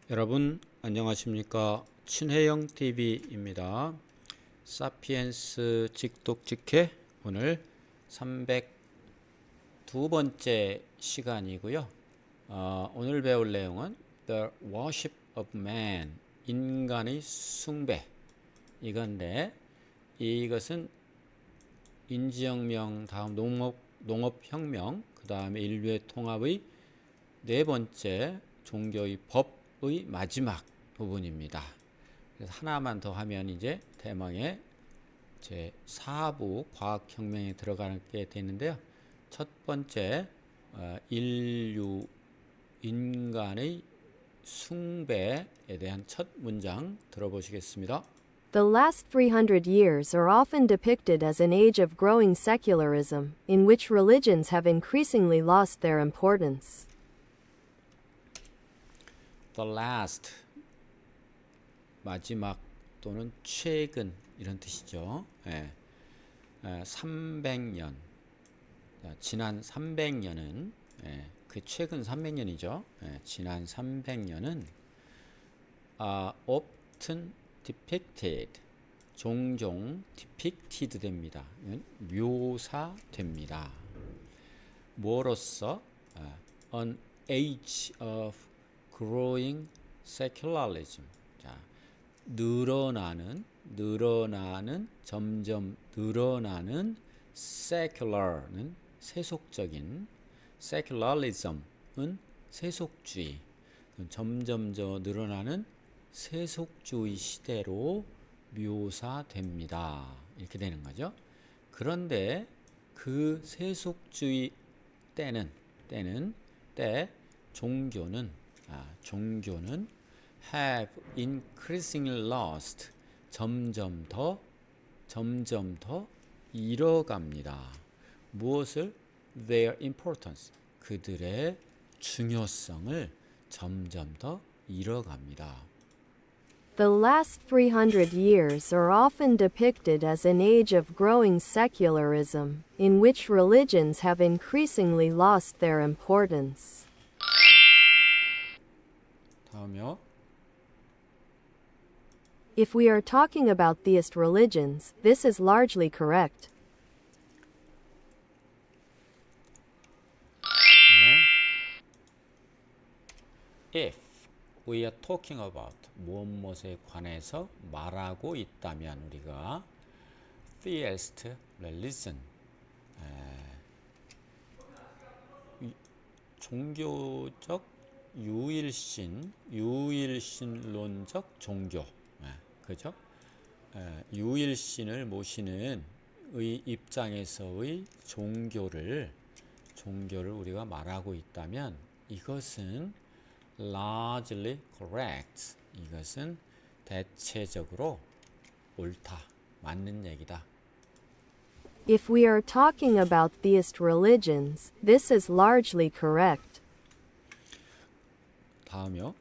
여러분 안녕하십니까? 친혜영 TV입니다. 사피엔스 직독직해 오늘 302번째 시간이고요. 오늘 배울 내용은 The Worship of Man, 인간의 숭배 이건데, 이것은 인지혁명 다음 농업혁명 그 다음에 인류의 통합의 네 번째 종교의 법의 마지막 부분입니다. 그래서 하나만 더 하면 이제 대망의 제 4부 과학혁명에 들어가게 되는데요. 첫 번째 인류 인간의 숭배에 대한 첫 문장 들어보시겠습니다. The last 300 years are often depicted as an age of growing secularism, in which religions have increasingly lost their importance. The last, 마지막 또는 최근 이런 뜻이죠. 300년, 지난 300년은 그 최근 300년이죠. 지난 300년은 often depicted, 종종 depicted 됩니다. 묘사됩니다. 뭐로써? An age of growing secularism. 자, 늘어나는 점점 늘어나는 secular는 세속적인, secularism은 세속주의, 점점 늘어나는 세속주의 시대로 묘사됩니다. 이렇게 되는 거죠. 그런데 그 세속주의 때는 종교는 have increasingly lost, 점점 더 잃어갑니다. 무엇을? Their importance, 그들의 중요성을 점점 더 잃어갑니다. The last 300 years are often depicted as an age of growing secularism, in which religions have increasingly lost their importance. 다음이요. If we are talking about theist religions, this is largely correct. If we are talking about 무엇에 관해서 말하고 있다면 우리가 theist religion, 종교적 유일신론적 종교, 그죠? 유일신을 모시는 의 입장에서의 종교를 우리가 말하고 있다면 이것은 largely correct, 이것은 대체적으로 옳다, 맞는 얘기다. If we are talking about theist religions, this is largely correct. 다음이요.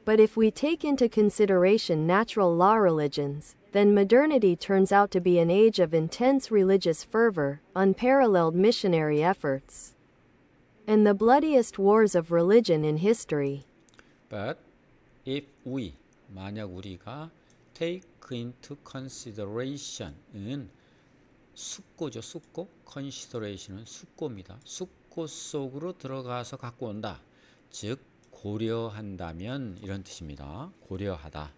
But if we take into consideration natural law religions, then modernity turns out to be an age of intense religious fervor, unparalleled missionary efforts, and the bloodiest wars of religion in history. But if we, 만약 우리가 take into consideration은 숙고죠, 숙고. consideration은 숙고입니다. 숙고 속으로 들어가서 갖고 온다. 즉 고려한다면 이런 뜻입니다. 고려하다.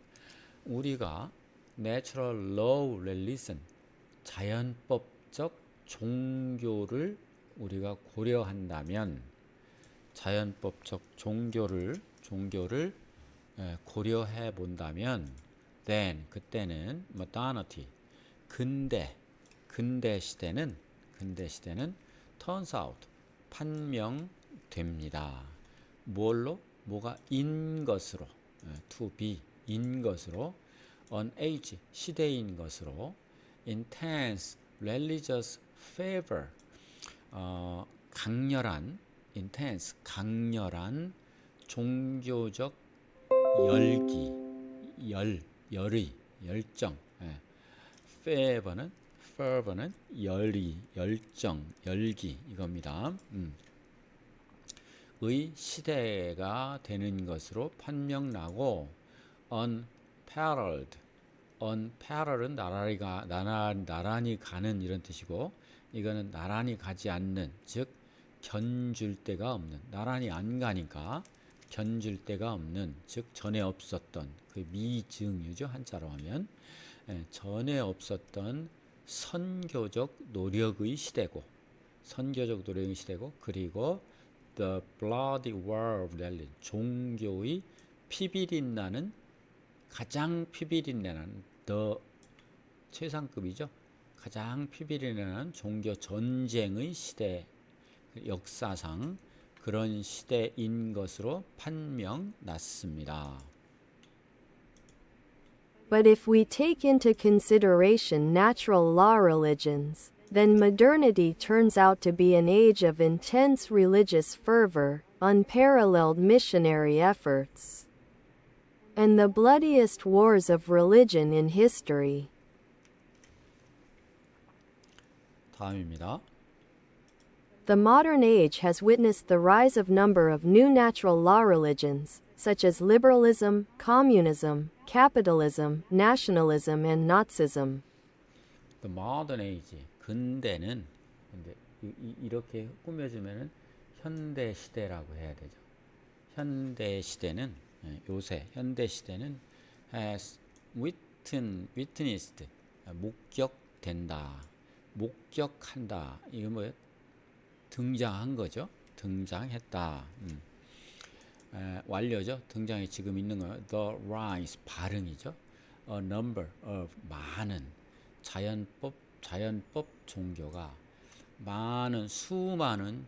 우리가 natural law religion, 자연법적 종교를 우리가 고려한다면, 자연법적 종교를 고려해 본다면, then 그때는 modernity, 근대 시대는 turns out, 판명됩니다. 뭘로? 뭐가 인 것으로, to be, 인 것으로, an age, 시대인 것으로, intense religious fervor, 강렬한, intense, 강렬한 종교적 열기, 열정, fervor는 열정, 열기 이겁니다. 시대가 되는 것으로 판명나고 unparalleled unparallel은 나란히 가는 이런 뜻이고 이거는 나란히 가지 않는 즉 견줄 데가 없는 나란히 안 가니까 견줄 데가 없는 즉 전에 없었던 그 미증유죠 한자로 하면 전에 없었던 선교적 노력의 시대고 그리고 the bloody war of religion 종교의 피비린내는 가장 피비린내는 the 최상급이죠. 가장 피비린내는 종교 전쟁의 시대 역사상 그런 시대인 것으로 판명 났습니다. But if we take into consideration natural law religions, then modernity turns out to be an age of intense religious fervor, unparalleled missionary efforts, and the bloodiest wars of religion in history. 다음입니다. The modern age has witnessed the rise of number of new natural law religions, such as liberalism, communism, capitalism, nationalism, and Nazism. The modern age, 근데 이렇게 꾸며주면은 현대 시대라고 해야 되죠. 현대 시대는 요새 현대 시대는 has witnessed 목격한다. 이거 뭐예요? 등장한 거죠. 등장했다. 완료죠. 등장이 지금 있는 거예요. The rise 발흥이죠. A number of 많은 자연법 종교가 수많은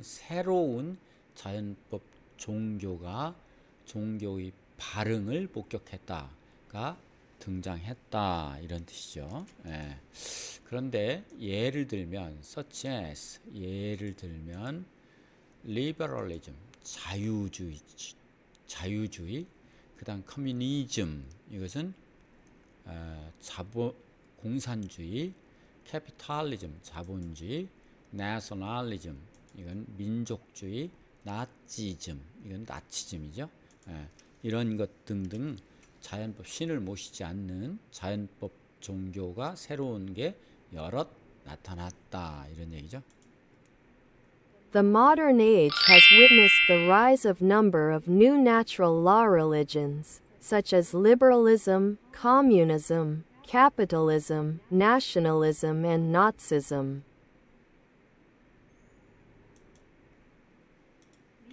새로운 자연법 종교의 발흥을 목격했다가 등장했다 이런 뜻이죠. 그런데 예를 들면 such as liberalism 자유주의 그다음 communism 이것은 공산주의 capitalism 자본주의 nationalism 이건 민족주의 나치즘 이건 나치즘이죠. 이런 것 등등 자연법 신을 모시지 않는 자연법 종교가 새로운 게 여럿 나타났다 이런 얘기죠. The modern age has witnessed the rise of number of new natural law religions, such as liberalism, communism, capitalism, nationalism, and Nazism.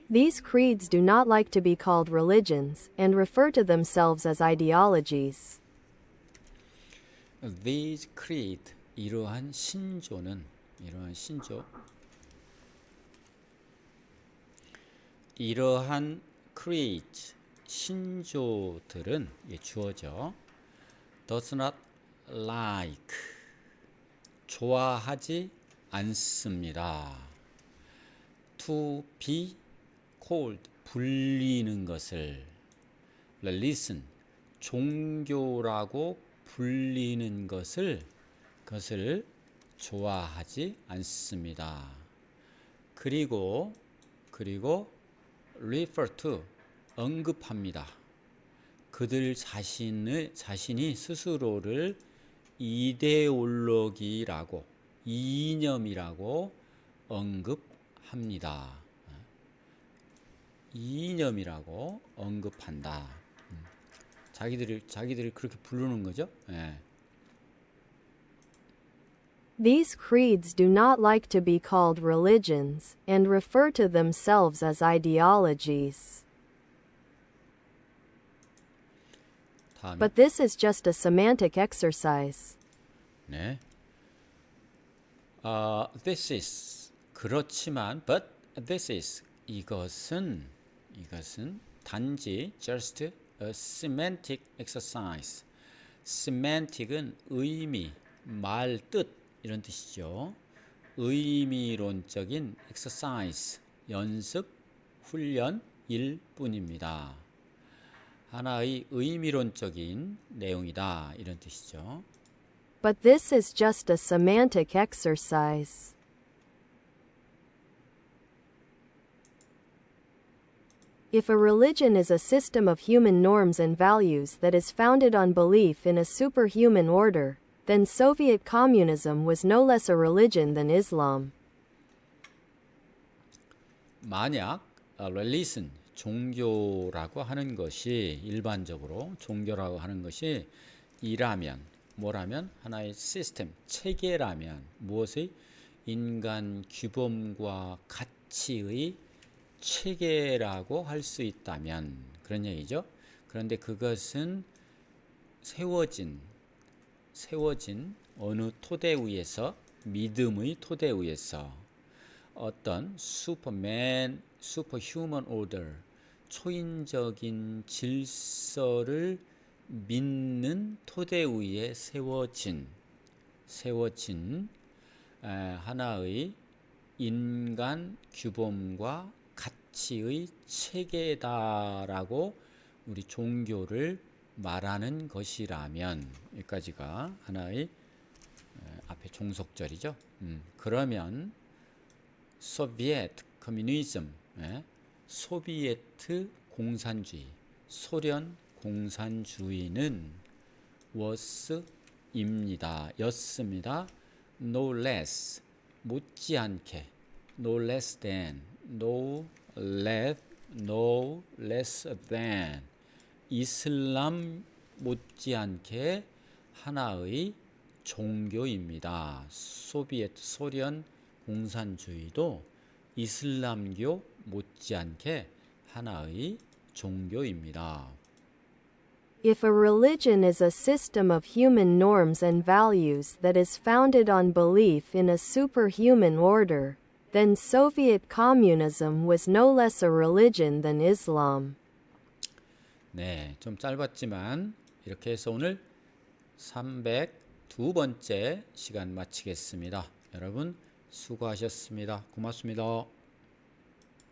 These creeds do not like to be called religions and refer to themselves as ideologies. These creed 이러한 신조 이러한 creed 신조들은 주어져 does not like 좋아하지 않습니다. to be called 불리는 것을 religion 종교라고 불리는 것을 좋아하지 않습니다. 그리고 refer to 언급합니다. 그들 자신이 스스로를 이데올로기라고 이념이라고 언급합니다. 이념이라고 언급한다. 자기들을 그렇게 부르는 거죠. These creeds do not like to be called religions and refer to themselves as ideologies. 다음에 But this is just a semantic exercise. 네. This is 그렇지만 but this is 이것은 단지 just a semantic exercise. semantic은 의미, 말, 뜻 이런 뜻이죠. 의미론적인 exercise, 연습, 훈련일 뿐입니다. 하나의 의미론적인 내용이다 이런 뜻이죠. But this is just a semantic exercise. If a religion is a system of human norms and values that is founded on belief in a superhuman order, then Soviet communism was no less a religion than Islam. 만약 religion, 종교라고 하는 것이 일반적으로 종교라고 하는 것이 이라면 뭐라면 하나의 시스템, 체계라면 무엇의 인간 규범과 가치의 체계라고 할 수 있다면 그런 얘기죠. 그런데 그것은 세워진 어느 토대 위에서 믿음의 토대 위에서 어떤 슈퍼휴먼 오더 초인적인 질서를 믿는 토대 위에 세워진 하나의 인간 규범과 가치의 체계다라고 우리 종교를 말하는 것이라면 여기까지가 하나의 앞에 종속절이죠. 그러면 소비에트 커뮤니즘, 소비에트 공산주의, 소련 공산주의는 였습니다. No less, 못지않게, no less than, no less than, 이슬람 못지않게 하나의 종교입니다. 소련 공산주의도 이슬람교 못지않게 하나의 종교입니다. If a religion is a system of human norms and values that is founded on belief in a superhuman order, then Soviet communism was no less a religion than Islam. 네, 좀 짧았지만 이렇게 해서 오늘 302번째 시간 마치겠습니다. 여러분 수고하셨습니다. 고맙습니다.